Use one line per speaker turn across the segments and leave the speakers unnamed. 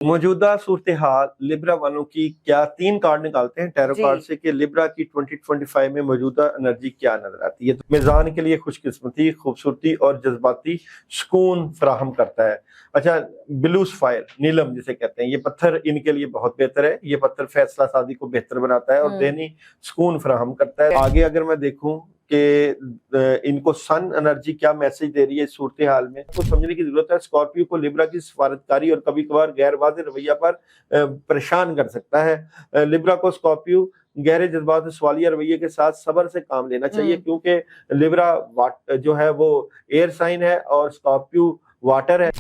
मौजूदा सूरत हाल लिब्रा वालों की क्या 3 कार्ड निकालते हैं टैरो
जी।
कार्ड से कि लिब्रा की 2025 में मौजूदा एनर्जी क्या नजर आती है। तो मिजान के लिए खुशकिस्मती, खूबसूरती और जज्बाती सुकून फराहम करता है। अच्छा, ब्लू सफायर, नीलम जिसे कहते हैं, ये पत्थर इनके लिए बहुत बेहतर है। ये पत्थर फैसला सादी को बेहतर बनाता है और ذहनी सुकून फराहम करता है। आगे अगर मैं देखूं कि इनको सन एनर्जी क्या मैसेज दे रही है इस सूरत हाल में, तो समझने की जरूरत है। स्कॉर्पियो को लिब्रा की सफारतकारी और कभी कभार गैर वाज़ेह रवैया पर परेशान कर सकता है। लिब्रा को स्कॉर्पियो गहरे जज्बात और सवालिया रवैये के साथ सब्र से काम लेना चाहिए, क्योंकि लिब्रा जो है वो एयर साइन है और स्कॉर्पियो वाटर है।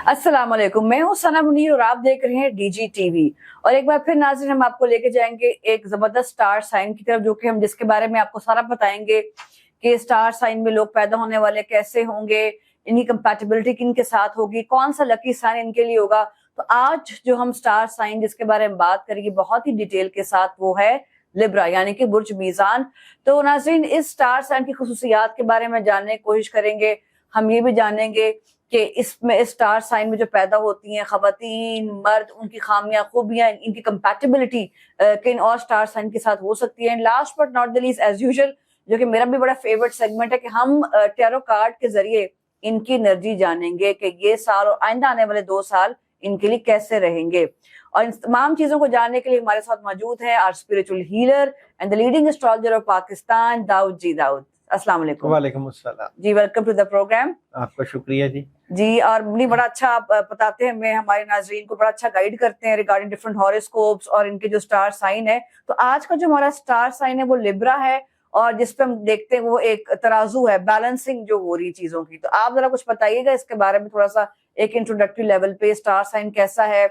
अस्सलाम वालेकुम, मैं हूं सना मुनीर और आप देख रहे हैं डीजी टीवी। और एक बार फिर नाज़रीन, हम आपको लेके जाएंगे एक जबरदस्त स्टार साइन की तरफ, जो कि हम जिसके बारे में आपको सारा बताएंगे कि स्टार साइन में लोग पैदा होने वाले कैसे होंगे, इनकी कंपैटिबिलिटी किनके साथ होगी, कौन सा लकी साइन इनके लिए होगा। तो आज जो हम स्टार साइन जिसके बारे में बात करेंगे बहुत ही डिटेल के साथ, वो है लिब्रा यानी कि बुर्ज मीजान। तो नाज़रीन, इस स्टार साइन की खुसूसियात के बारे में जानने की कोशिश करेंगे। हम ये भी जानेंगे कि इसमें स्टार साइन में जो पैदा होती हैं खवातीन मर्द, उनकी खामियां खूबियां, इनकी कंपैटिबिलिटी किन और स्टार साइन के साथ हो सकती है। Last but not the least, as usual, जो कि मेरा भी बड़ा फेवरेट सेगमेंट है, कि हम टैरो कार्ड के जरिए इनकी एनर्जी जानेंगे कि ये साल और आइंदा आने वाले 2 साल इनके लिए कैसे रहेंगे। और इन तमाम चीजों को जानने के लिए हमारे साथ मौजूद है our spiritual healer and the leading astrologer of Pakistan, Dawood ji. Dawood, अस्सलाम वालेकुम।
वालेकुम अस्सलाम
जी, वेलकम टू द प्रोग्राम।
आपका शुक्रिया जी।
जी, और मुझे बड़ा अच्छा आप बताते हैं, मैं हमारे नाजरीन को बड़ा अच्छा गाइड करते हैं रिगार्डिंग डिफरेंट हॉरोस्कोप्स और इनके जो स्टार साइन है। तो आज का जो हमारा स्टार साइन है वो लिब्रा है, और जिसपे हम देखते हैं वो एक तराजू है, बैलेंसिंग जो हो रही चीजों की। तो आप जरा कुछ बताइएगा इसके बारे में, थोड़ा सा एक इंट्रोडक्टरी लेवल पे स्टार साइन कैसा है,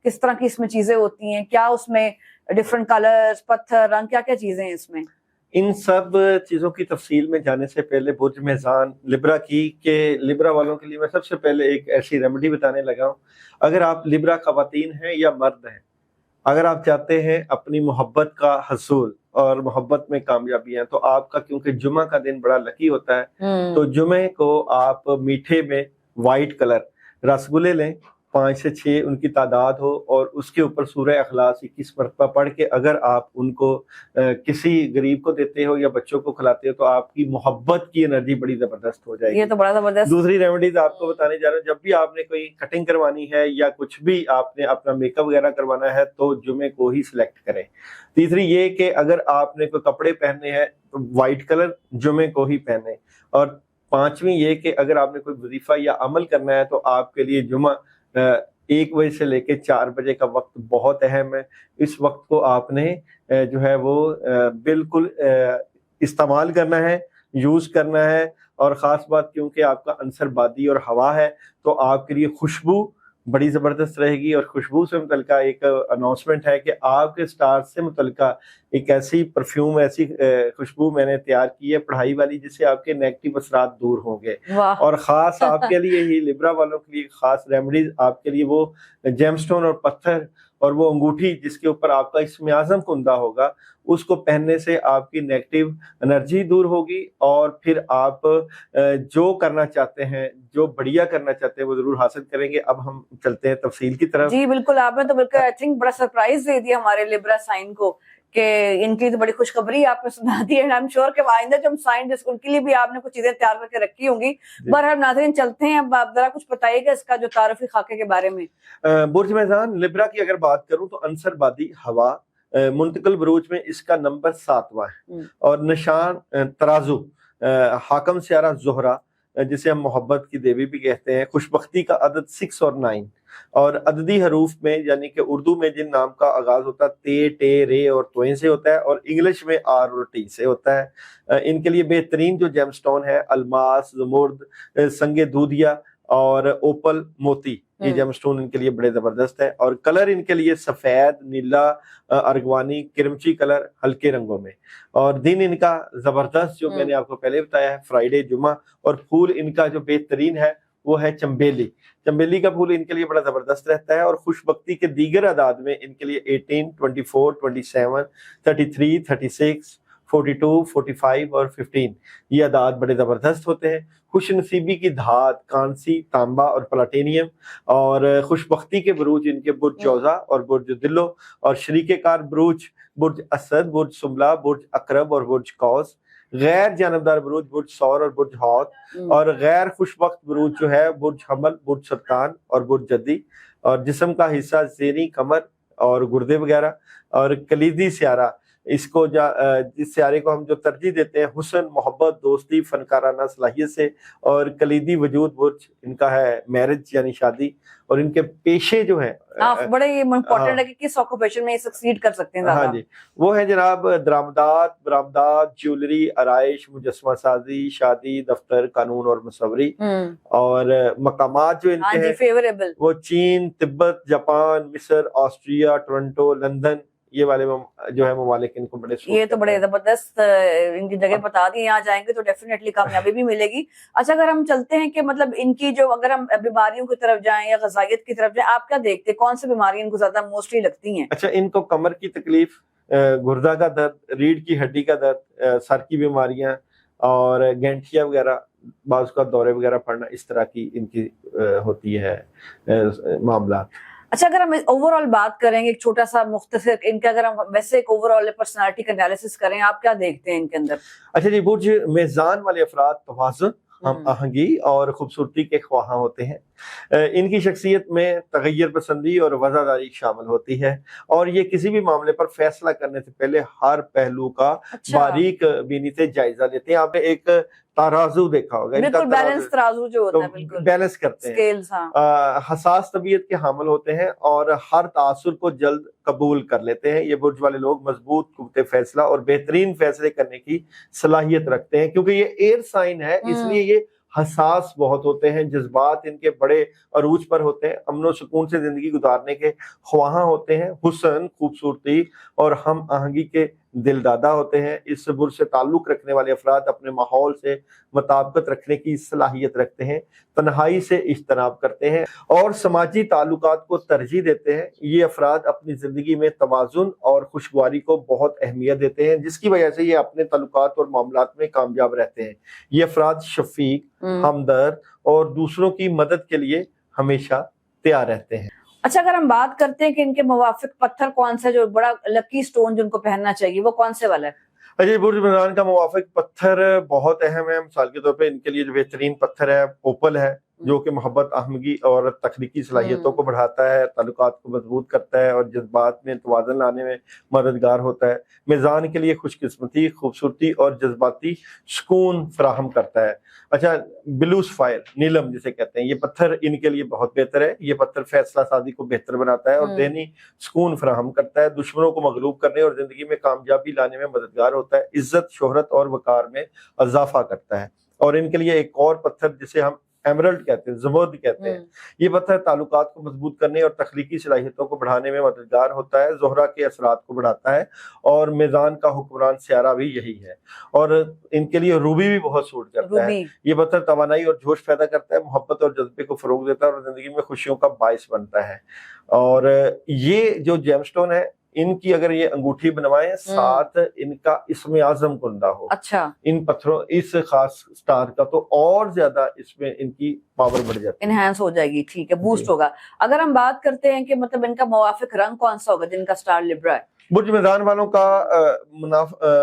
किस तरह की इसमें चीजें होती हैं, क्या उसमें डिफरेंट कलर्स, पत्थर, रंग, क्या क्या चीजें हैं इसमें।
इन सब चीज़ों की तफसील में जाने से पहले बुर्ज मेज़ान लिब्रा की के लिब्रा वालों के लिए मैं सबसे पहले एक ऐसी रेमेडी बताने लगा हूँ। अगर आप लिब्रा ख़वातीन हैं या मर्द हैं, अगर आप चाहते हैं अपनी मोहब्बत का हसूल और मोहब्बत में कामयाबी है, तो आपका, क्योंकि जुमा का दिन बड़ा लकी होता है, तो जुमे को आप मीठे में वाइट कलर रसगुल्ले लें, 5 से 6 उनकी तादाद हो, और उसके ऊपर सूरह अखलास 21 मरतबा पढ़ के अगर आप उनको किसी गरीब को देते हो या बच्चों को खिलाते हो, तो आपकी मोहब्बत की एनर्जी बड़ी जबरदस्त हो जाएगी।
ये तो बड़ा जबरदस्त।
दूसरी रेमेडीज आपको बताने जा रहा हूँ, जब भी आपने कोई कटिंग करवानी है या कुछ भी आपने अपना मेकअप वगैरह करवाना है, तो जुमे को ही सिलेक्ट करें। तीसरी ये कि अगर आपने कोई कपड़े पहनने हैं तो वाइट कलर जुमे को ही पहने। और पांचवी ये कि अगर आपने कोई वजीफा या अमल करना है, तो आपके लिए जुमा 1 बजे से लेके 4 बजे का वक्त बहुत अहम है। इस वक्त को आपने जो है वो बिल्कुल इस्तेमाल करना है, यूज करना है। और ख़ास बात, क्योंकि आपका अंसर बादी और हवा है, तो आपके लिए खुशबू बड़ी ज़बरदस्त रहेगी। और खुशबू से मुतल्लिका एक अनाउंसमेंट है कि आपके स्टार से मुतल्लिका एक ऐसी परफ्यूम, ऐसी खुशबू मैंने तैयार की है पढ़ाई वाली, जिससे आपके नेगेटिव असरात दूर होंगे। और ख़ास आपके लिए ही लिब्रा वालों के लिए ख़ास रेमेडीज आपके लिए वो जेमस्टोन और पत्थर और वो अंगूठी जिसके ऊपर आपका इस्म आज़म कुंदा होगा, उसको पहनने से आपकी नेगेटिव एनर्जी दूर होगी, और फिर आप जो करना चाहते हैं, जो बढ़िया करना चाहते हैं, वो जरूर हासिल करेंगे। अब हम चलते हैं तफसील की तरफ।
जी बिल्कुल, आपने तो बिल्कुल आई थिंक बड़ा सरप्राइज दे दिया हमारे लिब्रा साइन को, कि इनकी तो बड़ी खुशखबरी आपने सुना दी है। आई एम श्योर कि आइंदा जो हम साइन जिसको उनके लिए भी आपने कुछ चीजें तैयार करके रखी होंगी। पर हम नाज़रीन चलते हैं, अब आप जरा कुछ बताइएगा इसका जो तारुफी खाके के बारे में।
बुर्ज मेज़ान लिब्रा की अगर बात करूं, तो अंसर बादी हवा, मुंतकिल बुरूज में इसका नंबर 7वां है, और निशान तराजू, हाकम सियारा ज़ोहरा, जिसे हम मोहब्बत की देवी भी कहते हैं, खुशबख्ती का अदद 6 और 9, और अददी हरूफ में यानी कि उर्दू में जिन नाम का आगाज होता है ते, टे, रे और तोए से होता है, और इंग्लिश में आर और टी से होता है। इनके लिए बेहतरीन जो जेमस्टोन है अलमास, जमुर्द, संगे दूधिया और ओपल मोती, ये जेमस्टोन इनके लिए बड़े जबरदस्त है। और कलर इनके लिए सफेद, नीला, अर्गवानी, किरमची कलर हल्के रंगों में। और दिन इनका जबरदस्त जो मैंने आपको पहले बताया है, फ्राइडे, जुमा। और फूल इनका जो बेहतरीन है वो है चंबेली। चंबेली का फूल इनके लिए बड़ा जबरदस्त रहता है। और खुशबख्ती के दीगर अदाद में इनके लिए 18, 24, 27, 33, 36, 42, 45 और 15 یہ اعداد بڑے زبردست ہوتے ہیں. خوش نصیبی کی دھات کانسی، تانبا اور پلاٹینیم، اور خوش بختی کے بروج ان کے برج جوزا اور برج دلو، اور شریک کار بروج برج اسد، برج سمبلا، برج اقرب اور برج قوس. غیر جانبدار بروج برج سور اور برج حوت، اور غیر خوش بخت بروج جو ہے برج حمل، برج سرطان اور برج جدی. اور جسم کا حصہ زیریں، کمر اور گردے وغیرہ. اور کلیدی سیارہ اس کو جس سیارے کو ہم جو ترجیح دیتے ہیں حسن، محبت، دوستی، فنکارانہ صلاحیت سے. اور کلیدی وجود برج ان کا ہے میرج یعنی شادی. اور ان کے پیشے جو ہیں
بڑے امپورٹنٹ ہے کہ کس آکوپیشن میں سکسیڈ کر سکتے ہیں زیادہ.
ہاں جی، وہ ہے جناب درآمدات، برآمدات، جیولری، آرائش، مجسمہ سازی، شادی، دفتر، قانون اور مصوری. اور مقامات جو ان کے
فیوریبل
وہ چین، تبت، جاپان، مصر، آسٹریا، ٹورنٹو، لندن، یہ والے جو ہے ممالک ان کو بڑے
یہ تو بڑے زبردست ان کی جگہ بتا دی. یہاں جائیں گے تو ڈیفینیٹلی کامیابی بھی ملے گی. اچھا اگر ہم چلتے ہیں کہ مطلب ان کی جو اگر ہم بیماریوں کی طرف جائیں یا غذائیت کی طرف جائیں، آپ کیا دیکھتے ہیں کون سی بیماریاں ان کو زیادہ موسٹلی لگتی ہیں؟
اچھا، ان کو کمر کی تکلیف، گردہ کا درد، ریڑھ کی ہڈی کا درد، سر کی بیماریاں اور گینٹھیا وغیرہ، بعض کا دورے وغیرہ پڑنا، اس طرح کی ان کی ہوتی ہے معاملات.
اچھا اگر ہم اوور آل بات کریں گے ایک چھوٹا سا مختصر ان کا، اگر ہم ویسے ایک اوور آل پرسنالٹی کا انالیسس کریں، آپ کیا دیکھتے ہیں ان کے اندر؟
اچھا جی، برج میزان والے افراد توازن، ہم آہنگی اور خوبصورتی کے خواہاں ہوتے ہیں. ان کی شخصیت میں تغیر پسندی اور وفاداری شامل ہوتی ہے، اور یہ کسی بھی معاملے پر فیصلہ کرنے سے پہلے ہر پہلو کا باریک بینی سے جائزہ لیتے ہیں. آپ نے ایک ترازو دیکھا ہوگا،
بالکل بیلنس ترازو جو ہوتا ہے، بالکل
بیلنس کرتے ہیں. حساس طبیعت کے حامل ہوتے ہیں اور ہر تاثر کو جلد قبول کر لیتے ہیں. یہ برج والے لوگ مضبوط قوت فیصلہ اور بہترین فیصلے کرنے کی صلاحیت رکھتے ہیں. کیونکہ یہ ایئر سائن ہے اس لیے یہ حساس بہت ہوتے ہیں، جذبات ان کے بڑے عروج پر ہوتے ہیں، امن و سکون سے زندگی گزارنے کے خواہاں ہوتے ہیں، حسن، خوبصورتی اور ہم آہنگی کے دل دادا ہوتے ہیں. اس برج سے تعلق رکھنے والے افراد اپنے ماحول سے مطابقت رکھنے کی صلاحیت رکھتے ہیں، تنہائی سے اجتناب کرتے ہیں اور سماجی تعلقات کو ترجیح دیتے ہیں. یہ افراد اپنی زندگی میں توازن اور خوشگواری کو بہت اہمیت دیتے ہیں، جس کی وجہ سے یہ اپنے تعلقات اور معاملات میں کامیاب رہتے ہیں. یہ افراد شفیق، ہمدرد اور دوسروں کی مدد کے لیے ہمیشہ تیار رہتے ہیں.
اچھا اگر ہم بات کرتے ہیں کہ ان کے موافق پتھر کون سے، جو بڑا لکی سٹون جن کو پہننا چاہیے، وہ کون سے والا ہے؟
اجی، برج میزان کا موافق پتھر بہت اہم ہے. مثال کے طور پہ ان کے لیے جو بہترین پتھر ہے اوپل ہے، جو کہ محبت، آہنگی اور تخلیقی صلاحیتوں کو بڑھاتا ہے، تعلقات کو مضبوط کرتا ہے اور جذبات میں توازن لانے میں مددگار ہوتا ہے. میزان کے لیے خوش قسمتی، خوبصورتی اور جذباتی سکون فراہم کرتا ہے. اچھا، بلو سفائر، نیلم جسے کہتے ہیں، یہ پتھر ان کے لیے بہت بہتر ہے. یہ پتھر فیصلہ سازی کو بہتر بناتا ہے اور ذہنی سکون فراہم کرتا ہے، دشمنوں کو مغلوب کرنے اور زندگی میں کامیابی لانے میں مددگار ہوتا ہے، عزت، شہرت اور وقار میں اضافہ کرتا ہے. اور ان کے لیے ایک اور پتھر جسے ہم ایمرلڈ کہتے ہیں، زمرد کہتے ہیں، یہ پتھر تعلقات کو مضبوط کرنے اور تخلیقی صلاحیتوں کو بڑھانے میں مددگار ہوتا ہے، زہرہ کے اثرات کو بڑھاتا ہے، اور میزان کا حکمران سیارہ بھی یہی ہے. اور ان کے لیے روبی بھی بہت سوٹ کرتا ہے. یہ پتھر توانائی اور جوش پیدا کرتا ہے، محبت اور جذبے کو فروغ دیتا ہے اور زندگی میں خوشیوں کا باعث بنتا ہے. اور یہ جو جیم سٹون ہے، ان کی اگر یہ انگوٹھی بنوائیں، ساتھ ان کا اسم اعظم کندہ ہو،
اچھا،
ان پتھروں اس خاص سٹار کا، تو اور زیادہ اس میں ان کی پاور بڑھ جاتی ہے،
انہینس ہو جائے گی. ٹھیک ہے، بوسٹ ہوگا. اگر ہم بات کرتے ہیں کہ مطلب ان کا موافق رنگ کون سا ہوگا جن کا سٹار لبرا ہے؟
برج میزان والوں کا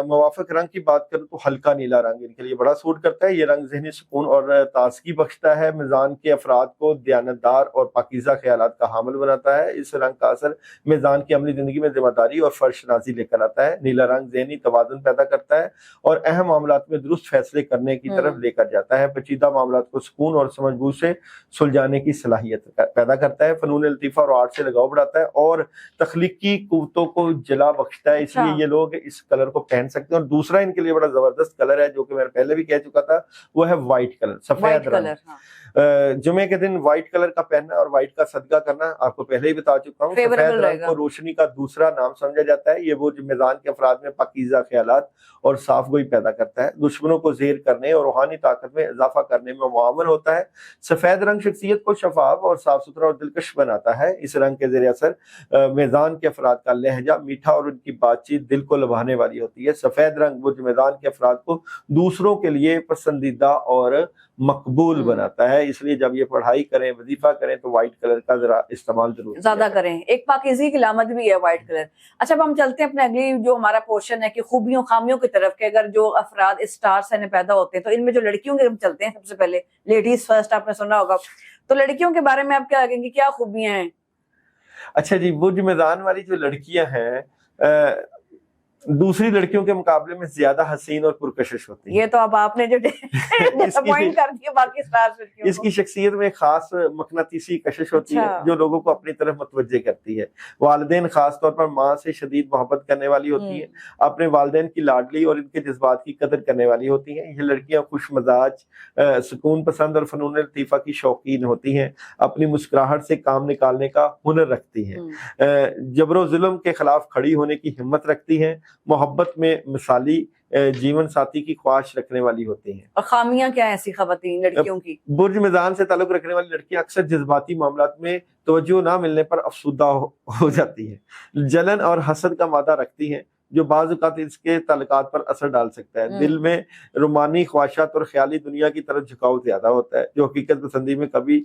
موافق رنگ کی بات کریں تو ہلکا نیلا رنگ ان کے لیے بڑا سوٹ کرتا ہے. یہ رنگ ذہنی سکون اور تازگی بخشتا ہے، میزان کے افراد کو دیانتدار اور پاکیزہ خیالات کا حامل بناتا ہے. اس رنگ کا اثر میزان کی عملی زندگی میں ذمہ داری اور فرض شناسی لے کر آتا ہے. نیلا رنگ ذہنی توازن پیدا کرتا ہے اور اہم معاملات میں درست فیصلے کرنے کی طرف لے کر جاتا ہے. پیچیدہ معاملات کو سکون اور سمجھ بوجھ سے سلجھانے کی صلاحیت پیدا کرتا ہے. فنون لطیفہ اور آرٹ سے لگاؤ بڑھاتا ہے اور تخلیقی قوتوں کو جلا بخشتا ہے. اس لیے یہ لوگ اس کلر کو پہن سکتے ہیں. اور دوسرا ان کے لیے بڑا زبردست کلر ہے جو کہ میں پہلے بھی کہہ چکا تھا، وہ ہے وائٹ کلر، سفید رنگ. जुमे के दिन व्हाइट कलर का पहनना और व्हाइट का सदका करना आपको पहले ही बता चुका हूँ।
Favorable
सफेद रंग
रहेगा।
को रोशनी का दूसरा नाम समझा जाता है। ये बुर्ज मीज़ान के अफराद में पाकीज़ा ख्यालात और साफ गोई पैदा करता है, दुश्मनों को ज़ेर करने और रूहानी ताकत में इजाफा करने में मुआवन होता है। सफेद रंग शख्सियत को शफाफ और साफ सुथरा और दिलकश बनाता है। इस रंग के ज़ेर असर मीज़ान के अफराद का लहजा मीठा और उनकी बातचीत दिल को लुभाने वाली होती है। सफेद रंग बुर्ज मीज़ान के अफराद को दूसरों के लिए पसंदीदा और मकबूल बनाता है, इसलिए जब ये पढ़ाई करें, वजीफा करें तो व्हाइट कलर का जरा इस्तेमाल जरूर
ज्यादा करें। एक पाकीज़गी की अलामत भी है व्हाइट कलर। अच्छा, अब हम चलते हैं अपने अगली जो हमारा पोर्शन है कि खूबियों खामियों की तरफ के। अगर जो अफराद इस स्टार से पैदा होते हैं तो इनमें जो लड़कियों के हम चलते हैं, सबसे पहले लेडीज फर्स्ट आपने सुना होगा, तो लड़कियों के बारे में आप क्या कहेंगे, क्या खूबियां हैं?
अच्छा जी, बुर्ज मीज़ान वाली जो लड़कियां हैं दूसरी लड़कियों के मुकाबले में ज्यादा हसीन और पुरकशिश होती है।
ये तो अब आपने जो डिसअपॉइंट कर दिया बाकी स्टार्स लड़कियों को।
इसकी शख्सियत में खास मकनातीसी कशिश होती है जो लोगों को अपनी तरफ मुतवज्जे करती है। वालिदैन खास तौर पर माँ से शदीद मोहब्बत करने वाली होती है, अपने वालिदैन की लाडली और इनके जज्बात की कदर करने वाली होती हैं। ये लड़कियां खुश मजाज, सुकून पसंद और फनून लतीफ़ा की शौकीन होती हैं, अपनी मुस्कुराहट से काम निकालने का हुनर रखती हैं, जबरो जुल्म के खिलाफ खड़ी होने की हिम्मत रखती हैं, मोहब्बत में मिसाली जीवन साथी की ख्वाहिश रखने वाली होती हैं।
और खामियां क्या है ऐसी खवातीन लड़कियों की?
बुर्ज मीज़ान से ताल्लुक रखने वाली लड़कियां अक्सर जज्बाती मामलात में तवज्जो ना मिलने पर अफसुदा हो जाती हैं, जलन और हसद का मादा रखती हैं, जो बाज़ औक़ात इसके ताल्लुकात पर असर डाल सकता है। दिल में रोमानी ख्वाहिशात और ख्याली दुनिया की तरफ झुकाव ज्यादा होता है, जो हकीकत पसंदी में कभी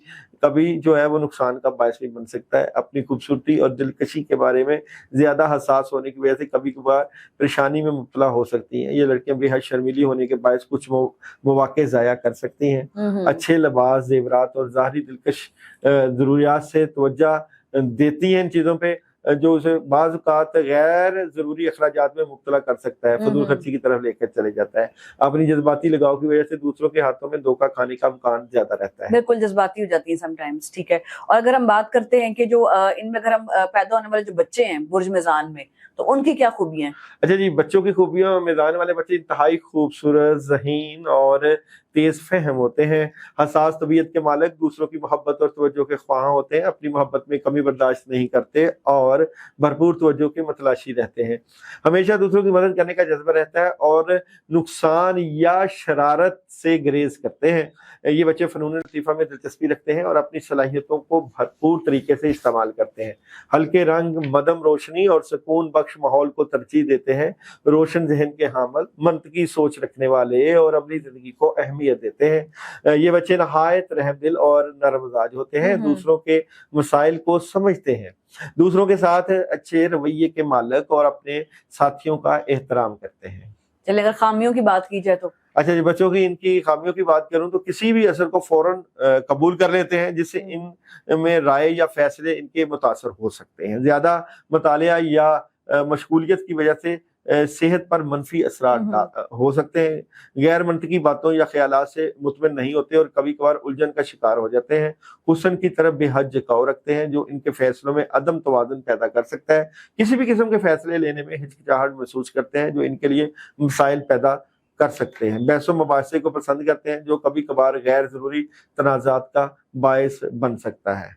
कभी जो है वो नुकसान का बायस भी बन सकता है। अपनी खूबसूरती और दिलकशी के बारे में ज्यादा हसास होने की वजह से कभी कभार परेशानी में मुब्तला हो सकती हैं। ये लड़कियां बेहद शर्मीली होने के बायस कुछ मौके ज़ाया कर सकती हैं। अच्छे लिबास, जेवरात और ज़ाहरी दिलकश ज़रूरियात से तवज्जो देती हैं इन चीज़ों पे, जो उसे बाज़ औक़ात गैर ज़रूरी अखराजात में मुब्तला कर सकता है, फजूल खर्ची की तरफ लेकर चले जाता है। अपनी जज्बाती लगाव की वजह से दूसरों के हाथों में धोखा खाने का इम्कान ज्यादा रहता है।
बिल्कुल जज्बाती हो जाती है समटाइम्स, ठीक है। और अगर हम बात करते हैं कि जो इनमें अगर हम पैदा होने वाले जो बच्चे हैं बुर्ज मीज़ान में, तो उनकी क्या खूबियां हैं? अच्छा
जी, बच्चों की खूबियां, मीज़ान वाले बच्चे इंतहाई खूबसूरत, ज़हीन और तेज फहम होते हैं, हसास तबीयत के मालिक, दूसरों की मोहब्बत और तवज्जो के ख्वाहां होते हैं, अपनी मोहब्बत में कमी बर्दाश्त नहीं करते और भरपूर तवज्जो के मतलाशी रहते हैं। हमेशा दूसरों की मदद करने का जज्बा रहता है और नुकसान या शरारत से गुरेज करते हैं। ये बच्चे फनून लतीफ़ा में दिलचस्पी रखते हैं और अपनी सलाहियतों को भरपूर तरीके से इस्तेमाल करते हैं। हल्के रंग, मदम रोशनी और सुकून बख्श माहौल को तरजीह देते हैं। रोशन जहन के हामिल, मंतकी सोच रखने वाले और अपनी जिंदगी को अहमियत देते हैं। ये बच्चे नहायत रहमदिल और नरम मिजाज होते हैं, दूसरों के मसाइल को समझते हैं, दूसरों के साथ अच्छे रवैये के मालिक और अपने साथियों का एहतराम करते हैं।
चलिए, अगर खामियों की बात की जाए तो?
अच्छा जी, बच्चों की इनकी खामियों की बात करूं तो किसी भी असर को फौरन कबूल कर लेते हैं, जिससे इन में राय या फैसले इनके मुतासर हो सकते हैं। ज्यादा मुतालिया या मशगूलियत की वजह से सेहत पर मनफी असरात हो सकते हैं। गैर मंतकी बातों या ख्यालात से मुतमिन नहीं होते और कभी कभार उलझन का शिकार हो जाते हैं। हुस्न की तरफ बेहद झुकाव रखते हैं, जो इनके फैसलों में अदम तवाज़ुन पैदा कर सकता है। किसी भी किस्म के फैसले लेने में हिचकिचाहट महसूस करते हैं, जो इनके लिए मसाइल पैदा कर सकते हैं। बहसों मुबाहसे को पसंद करते हैं, जो कभी कभार गैर जरूरी तनाज़ात का बायस बन सकता है।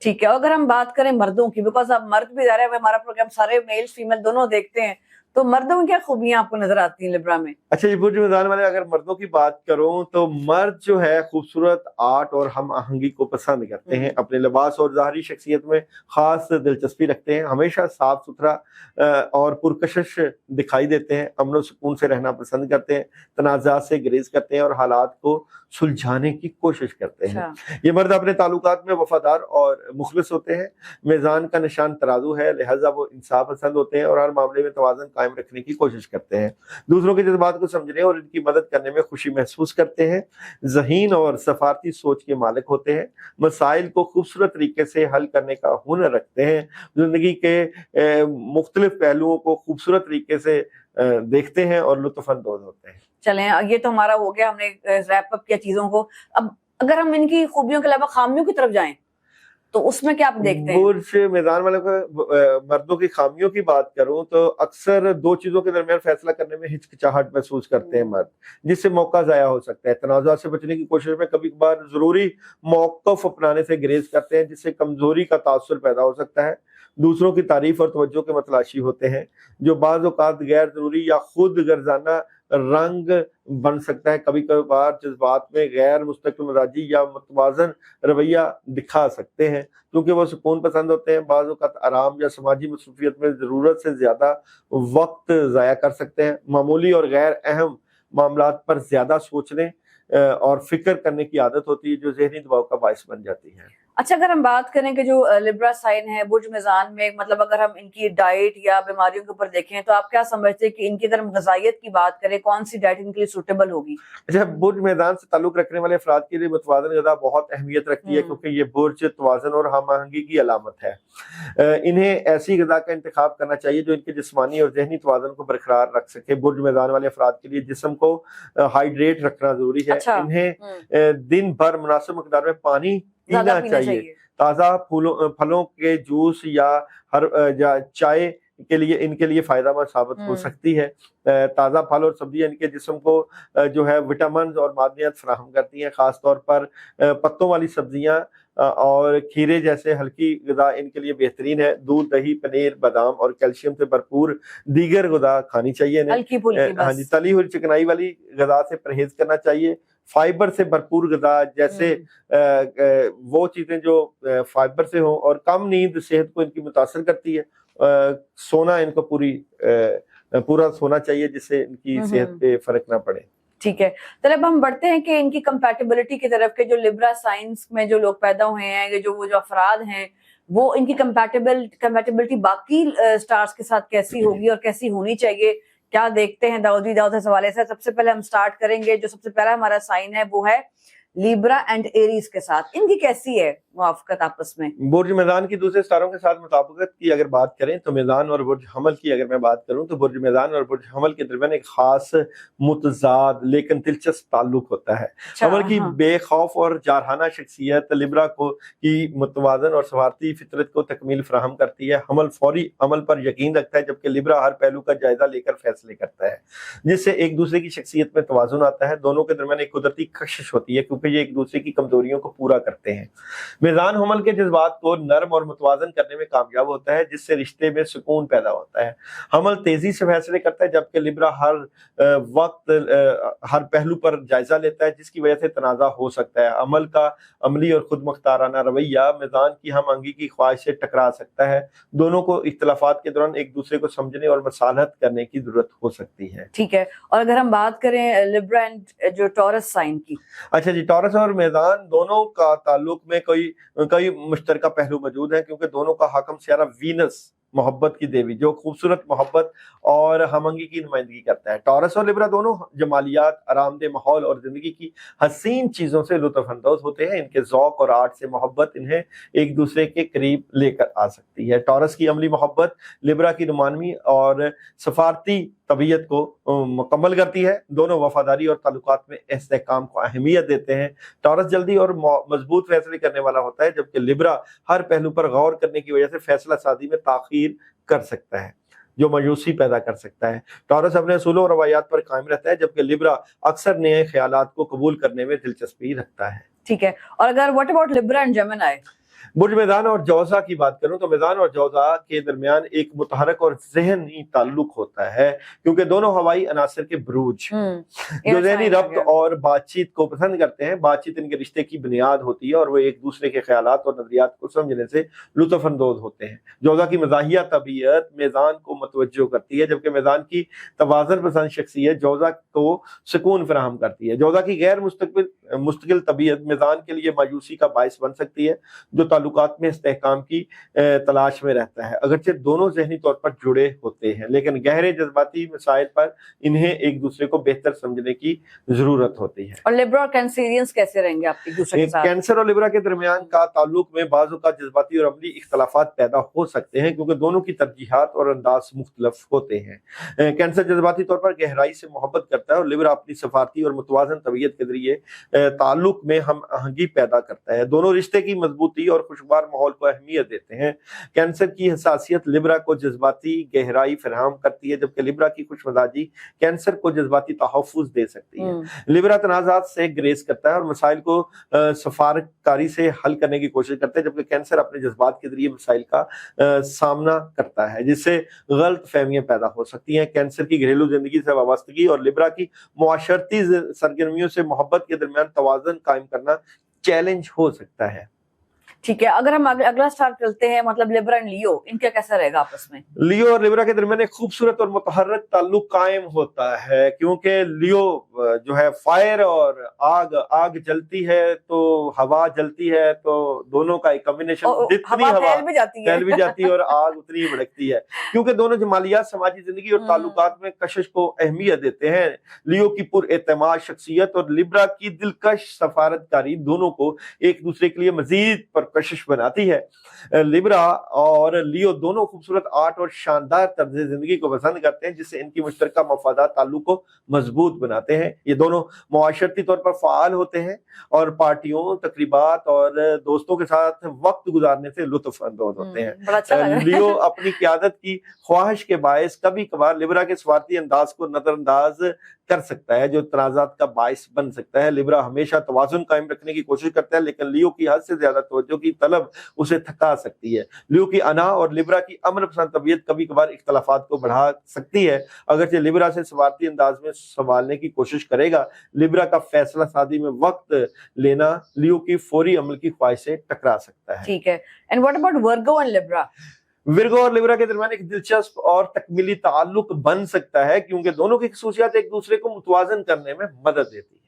ठीक है। अगर हम बात करें मर्दों की, बिकॉज अब मर्द भी जा रहे हैं, हमारा प्रोग्राम सारे मेल फीमेल दोनों देखते हैं, तो मर्दों में क्या खूबियां आपको नजर आती हैं लिब्रा में? अच्छा,
ये बुर्ज मीज़ान वाले अगर मर्दों की बात करूं तो मर्द जो है खूबसूरत, आर्ट और हम आहंगी को पसंद करते हैं, अपने लिबास और ज़ाहरी शख्सियत में खास दिलचस्पी रखते हैं, हमेशा साफ सुथरा और पुरकशिश दिखाई देते हैं, अमन सुकून से रहना पसंद करते हैं, तनाज़ात से गुरेज करते हैं और हालात को सुलझाने की कोशिश करते हैं। ये मर्द अपने ताल्लुकात में वफादार और मुखलिस होते हैं। मीज़ान का निशान तराजू है, लिहाजा वो इंसाफ पसंद होते हैं और हर मामले में तवाज़ुन कायम रखने की कोशिश करते हैं। दूसरों के जज्बात को समझने और इनकी मदद करने में खुशी महसूस करते हैं। ज़हीन और सफारती सोच के मालिक होते हैं, मसाइल को खूबसूरत तरीके से हल करने का हुनर रखते हैं, जिंदगी के मुख्तलिफ पहलुओं को खूबसूरत तरीके से देखते हैं और लुत्फ़अंदोज़ होते हैं।
चलें, ये तो हमारा हो गया, हमने रैप अप किया चीजों को। अब अगर हम इनकी खूबियों के अलावा खामियों की तरफ जाएं तो उसमें क्या आप देखते हैं?
बुर्ज मेदान वालों को मर्दों की खामियों की बात करूं तो अक्सर दो चीजों के दरमियान फैसला करने में हिचकिचाहट महसूस करते हैं मर्द, जिससे मौका जाया हो सकता है। तनाज़ा से बचने की कोशिश में कभी कभार जरूरी मौक़िफ़ अपनाने से गुरेज करते हैं, जिससे कमजोरी का तासुर पैदा हो सकता है। दूसरों की तारीफ और तवज्जो के मतलाशी होते हैं, जो बाज़ औक़ात गैर जरूरी या खुद गर्जाना रंग बन सकता है। कभी कभार जज्बात में गैर मुस्तकिल मिजाजी या मुतवाज़न रवैया दिखा सकते हैं, क्योंकि वो सुकून पसंद होते हैं। बाज़ औक़ात आराम या समाजी मसरूफियत में ज़रूरत से ज़्यादा वक्त ज़ाया कर सकते हैं। मामूली और गैर अहम मामलात पर ज़्यादा सोचने और फिक्र करने की आदत होती है, जो ज़हनी दबाव का बायस बन जाती है।
अच्छा, अगर हम बात करें कि जो लिब्रा साइन है बुर्ज मेज़ान में, मतलब अगर हम इनकी डाइट या बीमारियों के ऊपर देखें तो आप क्या समझते हैं कि इनकी अगर हम ग़िज़ाइयत की बात करें, कौन सी डाइट इनके लिए सूटेबल होगी?
अच्छा, बुर्ज मैदान से ताल्लुक रखने वाले अफराद के लिए मुतवाज़न ग़िज़ा बहुत अहमियत रखती है, क्योंकि ये बुर्ज तवाज़ुन और हम आहंगी की अलामत है। इन्हें ऐसी ग़िज़ा का इंतखाब करना चाहिए जो इनके जिस्मानी और ज़हनी तवाज़ुन को बरकरार रख सके। बुर्ज मैदान वाले अफराद के लिए जिस्म को हाइड्रेट रखना ज़रूरी है।
अच्छा।
इन्हें दिन भर मुनासिब मकदार में पानी पीना चाहिए। ताज़ा फलों के जूस या चाय के लिए इनके लिए फायदेमंद साबित हो सकती है। ताज़ा फल और सब्जियां इनके जिस्म को जो है विटामिन और मादनियात फराहम करती हैं। खास तौर पर पत्तों वाली सब्जियां और खीरे जैसे हल्की ग़िज़ा इनके लिए बेहतरीन है। दूध, दही, पनीर, बादाम और कैल्शियम से भरपूर दीगर ग़िज़ा खानी चाहिए इन्हें। हाँ जी, तली हुई चिकनाई वाली ग़िज़ा से परहेज करना चाहिए। फाइबर से भरपूर ग़िज़ा जैसे वो चीजें जो फाइबर से हो, और कम नींद सेहत को इनकी मुतासर करती है। सोना इनको पूरा सोना चाहिए, जिससे इनकी सेहत पे फर्क ना पड़े।
ठीक है, तो अब हम बढ़ते हैं कि इनकी कंपैटिबिलिटी की तरफ के जो लिब्रा साइंस में जो लोग पैदा हुए हैं, जो अफराद हैं, वो इनकी कंपैटिबिलिटी बाकी स्टार्स के साथ कैसी होगी और कैसी होनी चाहिए, क्या देखते हैं दाऊद इस हवाले से? सबसे पहले हम स्टार्ट करेंगे, जो सबसे पहला हमारा साइन है वो है लिब्रा एंड एरीज के साथ। इनकी कैसी है मुआफ़क़त आपस में?
बुर्ज मैदान की दूसरे सितारों के साथ मुताबिकत की अगर बात करें तो मैदान और बुर्ज हमल की अगर मैं बात करूं तो बुर्ज मैदान और बुर्ज हमल के दरमियान एक खास मुतजाद लेकिन दिलचस्प ताल्लुक होता है। हमल की बेखौफ और जारहाना शख्सियत लिब्रा की मुतवाज़न और सवारती फितरत को तकमील फराहम करती है। हमल फौरी अमल पर यकीन रखता है, जबकि लिब्रा हर पहलू का जायजा लेकर फैसले करता है, जिससे एक दूसरे की शख्सियत में तवाज़ुन आता है। दोनों के दरमियान एक कुदरती कशिश होती है, क्योंकि ये एक दूसरे की कमजोरियों को पूरा करते हैं। मैदान हमल के जज्बात को नरम और मुतवाज़न करने में कामयाब होता है, जिससे रिश्ते में सुकून पैदा होता है। हमल तेजी से फैसले करता है, जबकि लिब्रा हर वक्त हर पहलू पर जायजा लेता है, जिसकी वजह से तनाज़ा हो सकता है। अमल का अमली और खुद मुख्ताराना रवैया मैदान की हम आहंगी की ख्वाहिश से टकरा सकता है। दोनों को इख्तिलाफात के दौरान एक दूसरे को समझने और मसालहत करने की जरूरत हो सकती है।
ठीक है, और अगर हम बात करें लिब्रा एंड जो टॉरस साइन की।
अच्छा जी, टॉरस और मैदान दोनों का ताल्लुक में कई मुश्तरका पहलू मौजूद हैं, क्योंकि दोनों का हाकम सियारा वीनस मोहब्बत की देवी, जो खूबसूरत मोहब्बत और हमंगी की नुमाइंदगी करता है। टॉरस और लिब्रा दोनों जमालियात, आरामदेह माहौल और जिंदगी की हसीन चीजों से लुत्फ अंदोज होते हैं। इनके ज़ौक़ और आर्ट से मोहब्बत इन्हें एक दूसरे के करीब लेकर आ सकती है। टॉरस की अमली मोहब्बत लिब्रा की नुमानवी और सफारती तबीयत को मुकम्मल करती है। दोनों वफादारी और ताल्लुकात में इस्तेहकाम को अहमियत देते हैं। टॉरस जल्दी और मजबूत फैसले करने वाला होता है, जबकि लिब्रा हर पहलू पर गौर करने की वजह से फैसला साजी में ताख़ीर कर सकता है, जो मायूसी पैदा कर सकता है। टॉरस अपने असूलों और रवायात पर कायम रहता है, जबकि लिब्रा अक्सर नए ख्यालात को कबूल करने में दिलचस्पी रखता है।
ठीक है, और अगर what about Libra and Gemini?
बुर्ज मैदान और जौज़ा की बात करूं तो मैदान और जौज़ा के दरमियान एक मुतहरक और ज़हनी ताल्लुक होता है, क्योंकि दोनों हवाई अनासर के बुरूज जो ज़हनी रब्त और बातचीत को पसंद करते हैं। बातचीत इनके रिश्ते की बुनियाद होती है और वो एक दूसरे के ख्यालात और नजरियात को समझने से लुत्फ अंदोज होते हैं। जौज़ा की मज़ाहिया तबीयत मैदान को मतवज्जो करती है, जबकि मैदान की तवाज़ुन पसंद शख्सियत जौज़ा को सुकून फराहम करती है। जौज़ा की गैर मुस्तकिल तबीयत मैदान के लिए मायूसी का बायस बन सकती है, जो ताल्लुकात में इस्तेहकाम की तलाश में रहता है। अगरचे दोनों ज़हनी तौर पर जुड़े होते हैं, लेकिन गहरे जज्बाती मसाइल पर इन्हें एक दूसरे को बेहतर समझने की जरूरत होती है।
और लिब्रा और कैंसरियंस कैसे रहेंगे आपके दूसरे के साथ?
कैंसर और लिब्रा के दरमियान का ताल्लुक में बाज़ औक़ात जज्बाती और अमली इख्तिलाफात पैदा हो सकते हैं, क्योंकि दोनों की तरजीहात और अंदाज मुख्तलिफ होते हैं। कैंसर जज्बाती तौर पर गहराई से मोहब्बत करता है और लिब्रा अपनी सफारती और मुतवाज़न तबीयत के जरिए ताल्लुक में हम आहंगी पैदा करता है। दोनों रिश्ते की मजबूती और खुशगवार माहौल को अहमियत देते हैं। कैंसर की हसासियत लिब्रा को जज्बाती गहराई फराहम करती है, जबकि लिब्रा की खुशमिजाजी कैंसर को जज्बाती तहफ़्फ़ुज़ दे सकती है। लिब्रा तनाज़ात से ग्रेस करता है और मसाइल को सफारतकारी से हल करने की कोशिश करता है, जबकि कैंसर अपने जज्बात के जरिए मसाइल का सामना करता है, जिससे गलत फहमियां पैदा हो सकती हैं। कैंसर की घरेलू जिंदगी से वाबस्तगी और लिब्रा की मुआशरती सरगर्मियों से मोहब्बत के दरमियान तवाज़ुन कायम करना चैलेंज हो सकता है।
ठीक है, अगर हम अगला स्टार चलते हैं, मतलब लिब्रा एंड लियो, इनका कैसा रहेगा आपस में?
लियो और लिब्रा के दरमियान एक खूबसूरत और मुतहर्रिक ताल्लुक कायम होता है, क्योंकि लियो जो है फायर और आग जलती है तो हवा जलती है, तो दोनों का एक कॉम्बिनेशन, जितनी हवा फैल भी जाती है और आग उतनी ही भड़कती है, क्योंकि दोनों जमालियात समाजी जिंदगी और ताल्लुकात में कशिश को अहमियत देते हैं। लियो की पुरएतमाद शख्सियत और लिब्रा की दिलकश सफारतकारी दोनों को एक दूसरे के लिए मजीद कशिश बनाती है। लिब्रा और लियो दोनों खूबसूरत आर्ट और शानदार तर्ज जिंदगी को पसंद करते हैं, जिससे इनकी मुश्तरका मफादात ताल्लुक को मजबूत बनाते हैं। ये दोनों मुआशरती तौर पर फ़ाल होते हैं और पार्टियों, तकरीबात और दोस्तों के साथ वक्त गुजारने से लुत्फ अंदोज होते हैं। लियो अपनी क़यादत की ख्वाहिश के बायस कभी कभार लिब्रा के स्वार्थी अंदाज को नजरअंदाज कर सकता है, जो तनाज़ात का बायस बन सकता है। लिब्रा हमेशा तवाज़ुन कायम रखने की कोशिश करता है, लेकिन लियो की हद से ज्यादा तवज्जो की तलब उसे थका सकती है। लियो की अना और लिब्रा की अमन पसंद तबीयत कभी कभार इख्तलाफात को बढ़ा सकती है। अगरचे लिब्रा से स्वार्थी अंदाज में संभालने की कोशिश करेगा, लिब्रा का फैसला सादी में वक्त लेना लियो की फौरी अमल की ख्वाहिश से टकरा सकता है।
ठीक है, and what about Virgo and Libra?
Virgo और लिब्रा के दरमियान एक दिलचस्प और तकमीली ताल्लुक बन सकता है, क्योंकि दोनों की खसूसियात एक दूसरे को मुतवाजन करने में मदद देती है।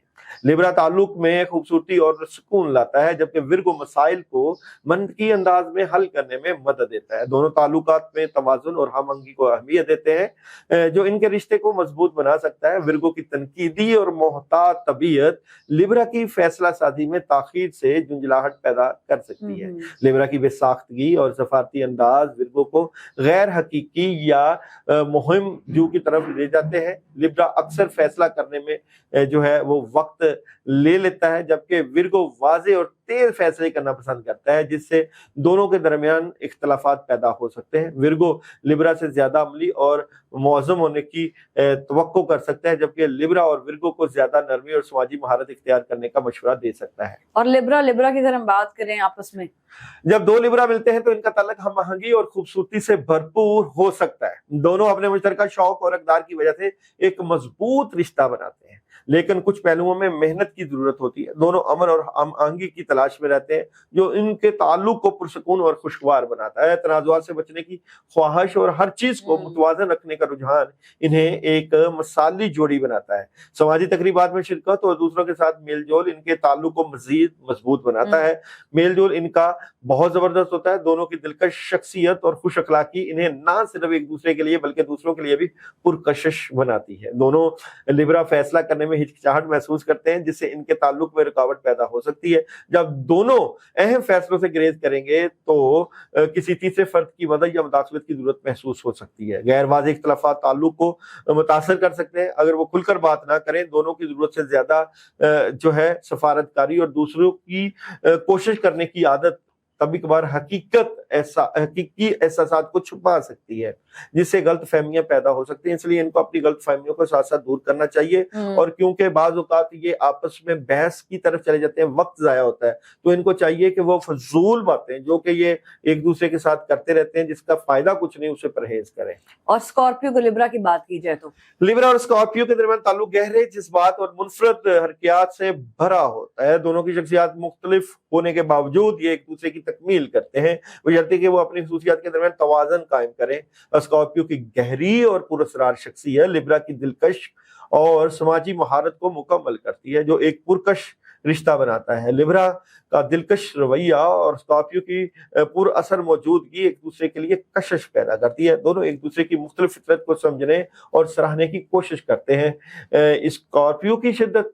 लिब्रा ताल्लुक में खूबसूरती और सुकून लाता है, जबकि विर्गो मसाइल को मनतकी अंदाज में हल करने में मदद देता है। दोनों ताल्लुकात में तवाज़ुन और हमआहंगी को अहमियत देते हैं, जो इनके रिश्ते को मजबूत बना सकता है। विर्गो की तनकीदी और मोहतात तबीयत लिब्रा की फैसला साजी में ताखीर से झुंझलाहट पैदा कर सकती है। लिब्रा की बेसाख्तगी और सफारती अंदाज विर्गो को गैर हकीकी या मुहिम जू की तरफ ले जाते हैं। लिब्रा अक्सर फैसला करने में जो है वो वक्त ले लेता है, जबकि विर्गो वाज़े और तेज फैसले करना पसंद करता है, जिससे दोनों के दरमियान इख्तलाफात पैदा हो सकते हैं। विर्गो लिब्रा से ज्यादा अमली और मौज़म होने की तवक्को कर सकता है, जबकि लिब्रा और विर्गो को ज्यादा नरमी और समाजी महारत इख्तियार करने का मशवरा दे सकता है।
और लिब्रा की अगर हम बात करें आपस में,
जब दो लिब्रा मिलते हैं तो इनका ताल्लुक हमआहंगी और खूबसूरती से भरपूर हो सकता है। दोनों अपने मुश्तरका शौक और अक़दार की वजह से एक मजबूत रिश्ता बनाते हैं, लेकिन कुछ पहलुओं में मेहनत की जरूरत होती है। दोनों अमन और हमआहंगी की तलाश में रहते हैं, जो इनके ताल्लुक को पुरसकून और खुशगवार बनाता है। तनाज़ुआत से बचने की ख्वाहिश और हर चीज को मुतवाज़न रखने का रुझान इन्हें एक मसाली जोड़ी बनाता है। समाजी तकरीबात में शिरकत और दूसरों के साथ मेलजोल इनके ताल्लुक को मजीद मजबूत बनाता है। मेलजोल इनका बहुत जबरदस्त होता है। दोनों की दिलकश शख्सियत और खुश अखलाकी इन्हें ना सिर्फ एक दूसरे के लिए बल्कि दूसरों के लिए भी पुरकशिश बनाती है। दोनों लिब्रा फैसला करने में हिचकिचाहट महसूस करते हैं, जिससे इनके ताल्लुक में रुकावट पैदा हो सकती है। जब दोनों अहम फैसलों से ग्रेज करेंगे तो किसी तीसरे फर्द की मदद या मुदाखलत की जरूरत महसूस हो सकती है। गैर वाज़ेह इख्तलाफात ताल्लुक को मुतासर कर सकते हैं। अगर वो खुलकर बात ना करें, दोनों की जरूरत से ज्यादा जो है सफारतकारी और दूसरों की कोशिश करने की आदत कभी कभार हकीकी एहसासात को छुपा सकती है, जिससे गलत फहमियां पैदा हो सकती हैं। इसलिए इनको अपनी गलत फहमियों को साथ साथ दूर करना चाहिए। और क्योंकि बाज़ औक़ात ये आपस में बहस की तरफ चले जाते हैं, वक्त जाया होता है, तो इनको चाहिए कि वो फजूल बातें जो कि ये एक दूसरे के साथ करते रहते हैं जिसका फायदा कुछ नहीं, उसे परहेज करें।
और स्कॉर्पियो को लिब्रा की बात की जाए तो
लिब्रा और स्कॉर्पियो के दरमियान ताल्लुक गहरे जज्बात और मुनफरद हरकियात से भरा होता है। दोनों की शख्सियत मुख्तलिफ होने के बावजूद ये एक दूसरे की तकमील करते हैं, बशर्ते कि वो अपनी खसूसियात के दरमियान तवाज़ुन कायम करें। स्कॉर्पियो की गहरी और पुरअसरार शख्सियत लिब्रा की दिलकश और समाजी महारत को मुकम्मल करती है, जो एक पुरकश रिश्ता बनाता है। लिब्रा का दिलकश रवैया और स्कॉर्पियो की पुरअसर मौजूदगी एक दूसरे के लिए कशिश पैदा करती है। दोनों एक दूसरे की मुख्तलिफ फितरत को समझने और सराहने की कोशिश करते हैं। स्कॉर्पियो की शिद्दत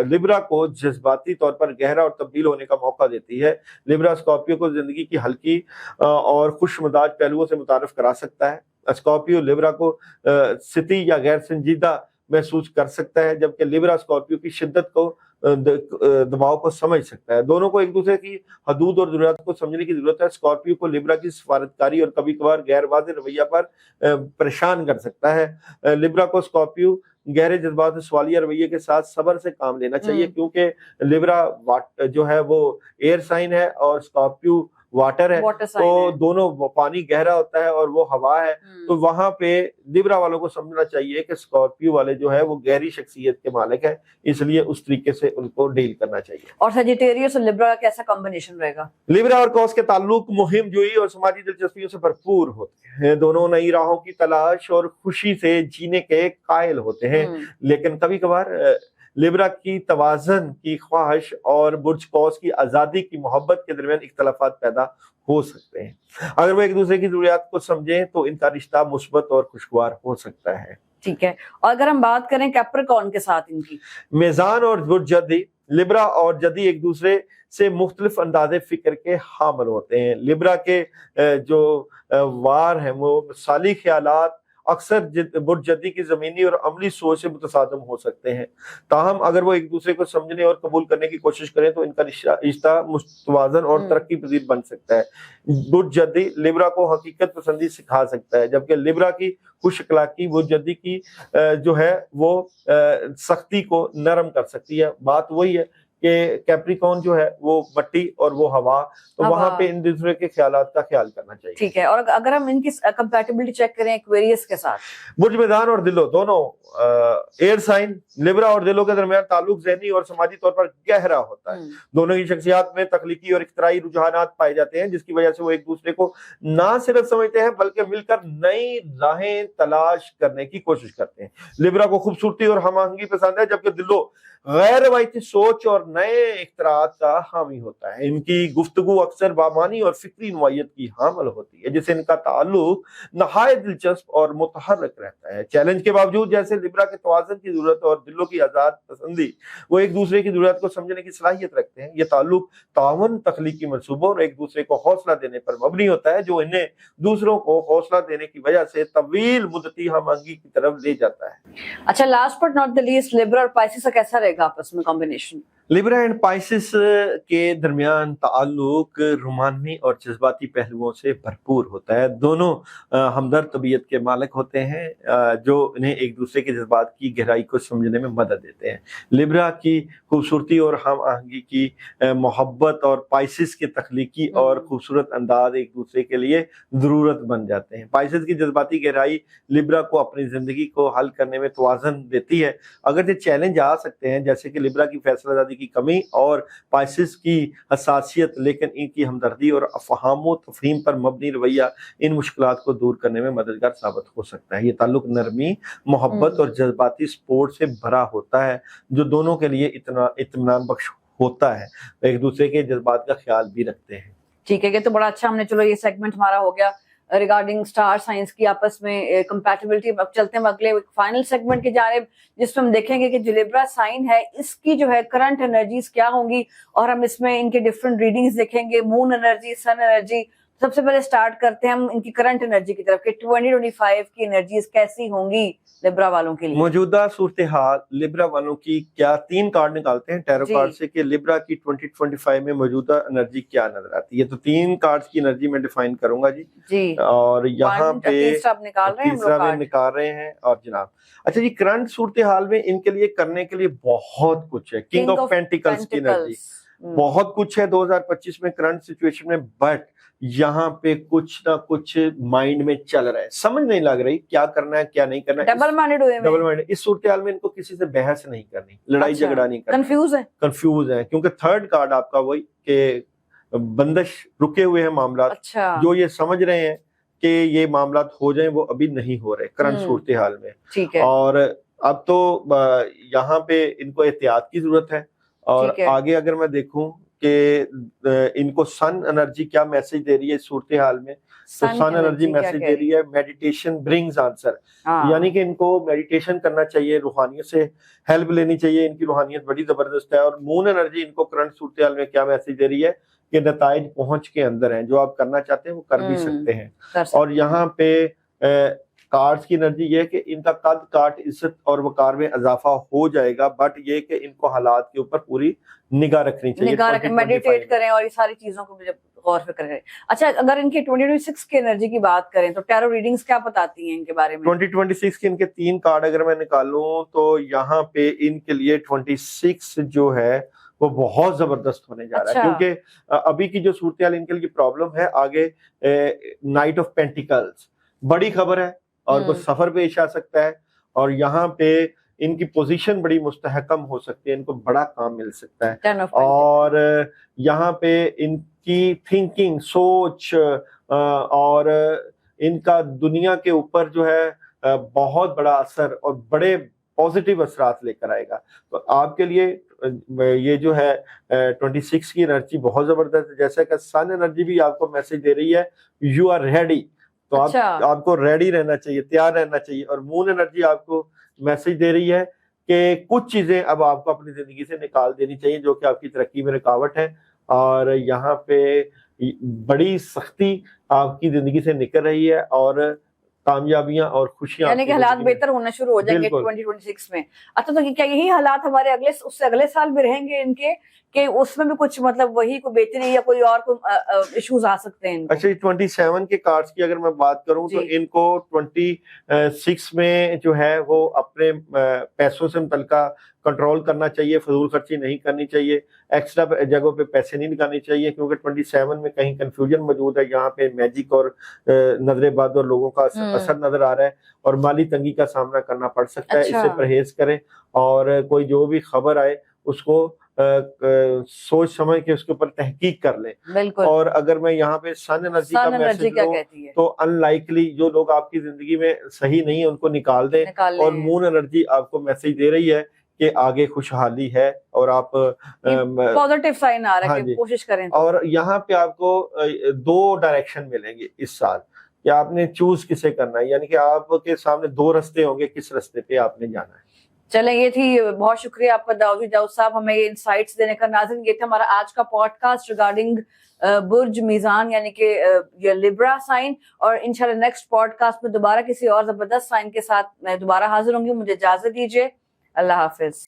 लिब्रा को जज्बाती तौर पर गहरा और तब्दील होने का मौका देती है। लिब्रा स्कॉर्पियो को जिंदगी की हल्की और खुशमजाज पहलुओं से मुतारिफ करा सकता है। स्कॉर्पियो लिब्रा को सिती या गैर संजीदा महसूस कर सकता है, जबकि लिब्रा स्कॉर्पियो की शिद्दत को दबाव को समझ सकता है। दोनों को एक दूसरे की हदूद और जरूरत को समझने की जरूरत है। स्कॉर्पियो को लिब्रा की सफारतकारी और कभी कभार गैर वाज़ेह रवैया पर परेशान कर सकता है। लिब्रा को स्कॉर्पियो गहरे जज्बात और सवालिया रवैये के साथ सब्र से काम लेना चाहिए, क्योंकि लिब्रा जो है वो एयर साइन है और स्कॉर्पियो वाटर है, तो दोनों पानी गहरा होता है और वो हवा है, तो वहां पे लिब्रा वालों को समझना चाहिए कि स्कॉर्पियो वाले जो है वो गहरी शख्सियत के मालिक है, इसलिए उस तरीके से उनको डील करना चाहिए।
और सजिटेरियस और लिब्रा का कैसा कॉम्बिनेशन रहेगा?
लिब्रा और कौस के ताल्लुक मुहिम जोई और समाजी दिलचस्पियों से भरपूर होते हैं। दोनों नई राहों की तलाश और खुशी से जीने के कायल होते हैं, लेकिन कभी कभार लिब्रा की तवाज़न की ख्वाहिश और बुर्ज कौस की आज़ादी की मोहब्बत के दरमियान इख्तलाफात पैदा हो सकते हैं। अगर वो एक दूसरे की ज़रूरियात को समझें तो इनका रिश्ता मुस्बत और खुशगवार हो सकता है।
ठीक है, और अगर हम बात करें कैप्रिकॉर्न के साथ इनकी,
मेज़ान और बुर्ज जदी, लिब्रा और जदी एक दूसरे से मुख्तलिफ अंदाज़े फिक्र के हामिल होते हैं। लिब्रा के जो वार हैं वो साली ख्यालात अक्सर बुर्ज जदी की ज़मीनी और अमली सोच से मुतसादम हो सकते हैं। ताहम अगर वो एक दूसरे को समझने और कबूल करने की कोशिश करें तो इनका रिश्ता मुतवाज़न और तरक्की पजीर बन सकता है। बुर्ज जदी लिब्रा को हकीकत पसंदी सिखा सकता है, जबकि लिब्रा की खुश अखलाकी बुर्ज जदी की जो है वो सख्ती को नरम कर सकती है। बात वही है कि कैप्रिकॉर्न जो है वो मट्टी और वो हवा, तो वहां पे इन दूसरे के ख्यालात का ख्याल करना चाहिए।
ठीक है, और अगर हम इनकी कंपैटिबिलिटी चेक करें एक्वेरियस के साथ,
बुर्ज मेदान और दिलो दोनों एयर साइन, लिब्रा और दिलो के दरमियान ताल्लुक ज़हनी और समाजी तौर पर गहरा होता है। दोनों की शख्सियात में तख्लीकी और इख्तराई रुझानात पाए जाते हैं, जिसकी वजह से वो एक दूसरे को ना सिर्फ समझते हैं बल्कि मिलकर नई राहें तलाश करने की कोशिश करते हैं। लिब्रा को खूबसूरती और हमआहंगी पसंद है, जबकि दिलो गैर रवायती सोच और नए इख्तरात का हामी होता है। इनकी गुफ्तगू अक्सर बामानी और फिक्री नवायत की हामिल होती है, जिससे इनका ताल्लुक नहायत दिलचस्प और मुतहर्रिक रहता है। चैलेंज के बावजूद जैसे लिब्रा के तवाज़ुन की जरूरत और दिलों की आज़ाद पसंदी, वो एक दूसरे की जरूरत को समझने की सलाहियत रखते हैं। ये ताल्लुक तावन, तख्लीकी मंसूबों और एक दूसरे को हौसला देने पर मबनी होता है, जो इन्हें दूसरों को हौसला देने की वजह से तवील मुद्दती हमआहंगी की तरफ ले जाता है।
अच्छा, last but not the least, Libra और पाइसेस का कैसा रहेगा आपस में कॉम्बिनेशन?
लिब्रा एंड पाइसेस के दरमियान ताल्लुक रोमानी और जज्बाती पहलुओं से भरपूर होता है। दोनों हमदर्द तबीयत के मालिक होते हैं, जो इन्हें एक दूसरे के जज्बात की गहराई को समझने में मदद देते हैं। लिब्रा की खूबसूरती और हम आहंगी की मोहब्बत और पाइसेस के तख्लीकी और खूबसूरत अंदाज एक दूसरे के लिए ज़रूरत बन जाते हैं। पाइसेस की जज्बाती गहराई लिब्रा को अपनी ज़िंदगी को हल करने में तवाज़न देती है। अगर ये चैलेंज आ सकते हैं, जैसे कि लिब्रा की फैसलादारी की कमी और पाइसेस की हसासियत, लेकिन इनकी हमदर्दी और अफहाम व तफहीम पर मबनी रवैया इन मुश्किलात को दूर करने में मददगार साबित हो सकता है। ये ताल्लुक नरमी, मोहब्बत और जज्बाती सपोर्ट से भरा होता है, जो दोनों के लिए इतना इत्मीनान बख्श होता है, एक दूसरे के जज्बात का ख्याल भी रखते हैं।
ठीक है, तो बड़ा अच्छा, हमने चलो ये सेगमेंट हमारा हो गया रिगार्डिंग स्टार साइंस की आपस में कंपैटिबिलिटी। अब चलते हैं अगले फाइनल सेगमेंट की जानिब, जिसमें हम देखेंगे कि जो लिब्रा साइन है इसकी जो है करंट एनर्जीज क्या होंगी, और हम इसमें इनके डिफरेंट रीडिंग्स देखेंगे, मून एनर्जी, सन एनर्जी। सबसे पहले स्टार्ट करते हैं हम इनकी करंट एनर्जी की तरफ कि 2025 की एनर्जीज कैसी होंगी लिब्रा वालों के लिए।
मौजूदा सूरत हाल लिब्रा वालों की क्या, 3 कार्ड निकालते हैं टैरो कार्ड से कि लिब्रा की 2025 में मौजूदा एनर्जी क्या नजर आती है। तो 3 कार्ड्स की एनर्जी मैं डिफाइन करूंगा जी। और यहाँ पे तीसरा भी निकाल रहे हैं। और जनाब, अच्छा जी, करंट सूरत हाल में इनके लिए करने के लिए बहुत कुछ है। किंग ऑफ पेंटिकल्स की एनर्जी, बहुत कुछ है 2025 में करंट सिचुएशन में, बट यहाँ पे कुछ ना कुछ माइंड में चल रहा है, समझ नहीं लग रही क्या करना है क्या नहीं करना है।
डबल माइंडेड
इस सूरत में इनको किसी से बहस नहीं करनी, लड़ाई झगड़ा नहीं करना, कंफ्यूज है क्योंकि थर्ड कार्ड आपका वही के बंदिश, रुके हुए हैं मामला।
अच्छा।
जो ये समझ रहे हैं कि ये मामला हो जाए, वो अभी नहीं हो रहे करंट सूरत हाल में।
ठीक है।
और अब तो यहाँ पे इनको एहतियात की जरूरत है। और आगे अगर मैं देखूं कि इनको सन एनर्जी क्या मैसेज दे रही है सूरत हाल में, तो सन एनर्जी मैसेज दे रही है मेडिटेशन ब्रिंग्स आंसर, यानी कि इनको मेडिटेशन करना चाहिए, रूहानियत से हेल्प लेनी चाहिए, इनकी रूहानियत बड़ी जबरदस्त है। और मून एनर्जी इनको करंट सूरत हाल में क्या मैसेज दे रही है कि नताइज पहुंच के अंदर हैं, जो आप करना चाहते हैं वो कर भी सकते हैं। और यहाँ पे कार्ड्स की एनर्जी ये है कि इनका कद काट इज्जत और वकार में इजाफा हो जाएगा, बट ये कि इनको हालात के ऊपर पूरी निगाह रखनी चाहिए,
निगाह रखें,
2025
मेडिटेट
में।
करें और ये सारी चीजों को भी गौर फिक्र करें। अच्छा, अगर इनकी 2026 की एनर्जी की बात करें तो टैरो रीडिंग्स क्या बताती हैं इनके बारे में?
2026 के इनके 3 कार्ड अगर मैं निकालूं तो यहाँ पे इनके लिए 26 जो है वो बहुत जबरदस्त होने जा रहा है,
अच्छा।
क्योंकि अभी की जो सूरत हाल इनके लिए प्रॉब्लम है, आगे नाइट ऑफ पेंटिकल्स बड़ी खबर है और कुछ सफर पेश आ सकता है, और यहाँ पे इनकी पोजीशन बड़ी मुस्तहकम हो सकती है, इनको बड़ा काम मिल सकता है,
10 of Pentacles।
और यहाँ पे इनकी थिंकिंग, सोच और इनका दुनिया के ऊपर जो है बहुत बड़ा असर और बड़े पॉजिटिव असरात लेकर आएगा। तो आपके लिए ये जो है 26 की एनर्जी बहुत जबरदस्त है, जैसे कि सन एनर्जी भी आपको मैसेज दे रही है यू आर रेडी, तो
अच्छा।
आपको रेडी रहना चाहिए, तैयार रहना चाहिए। और मून एनर्जी आपको मैसेज दे रही है कि कुछ चीजें अब आपको अपनी जिंदगी से निकाल देनी चाहिए जो कि आपकी तरक्की में रुकावट है, और यहाँ पे बड़ी सख्ती आपकी जिंदगी से निकल रही है और कामयाबियां और खुशियां,
यानी कि हालात बेहतर होना शुरू हो जाएंगे
बिल्कुल।
2026 में। अच्छा, तो क्या यही हालात हमारे उससे अगले साल भी रहेंगे इनके, कि उसमें भी कुछ मतलब वही कोई बेहतरी या कोई और कोई इश्यूज आ सकते हैं इनको?
अच्छा, 27 के कार्ड्स की अगर मैं बात करूं तो इनको 26 में जो है वो अपने पैसों से मुतल्लिका कंट्रोल करना चाहिए, फजूल खर्ची नहीं करनी चाहिए, एक्स्ट्रा जगहों पे पैसे नहीं लगाने चाहिए, क्योंकि 27 में कहीं कंफ्यूजन मौजूद है, यहाँ पे मैजिक और नजरे बद और लोगों का असर नजर आ रहा है और माली तंगी का सामना करना पड़ सकता है।
अच्छा।
इससे परहेज करें और कोई जो भी खबर आए उसको सोच समझ के उसके ऊपर तहकीक कर ले।
बिल्कुल।
और अगर मैं यहाँ पे सन एनर्जी का मैसेज
क्या
दूं
कहती है?
तो अनलाइकली जो लोग आपकी जिंदगी में सही नहीं है उनको निकाल दें, और मून एनर्जी आपको मैसेज दे रही है कि आगे खुशहाली है और आप
पॉजिटिव साइन आ रहा है,
हाँ
कि कोशिश करें तो।
और यहाँ पे आपको 2 डायरेक्शन मिलेंगे इस साल कि आपने चूज किसे करना है, यानी कि आपके सामने 2 रास्ते होंगे, किस रास्ते पे आपने जाना है।
चलें, ये थी, बहुत शुक्रिया आपका दाऊद साहब हमें ये इनसाइट्स देने का। नाज़रीन, ये था हमारा आज का पॉडकास्ट रिगार्डिंग बुर्ज मीज़ान यानी कि ये लिब्रा साइन, और इंशाल्लाह नेक्स्ट पॉडकास्ट में दोबारा किसी और जबरदस्त साइन के साथ मैं दोबारा हाजिर होंगी। मुझे इजाजत दीजिए, अल्लाह हाफिज।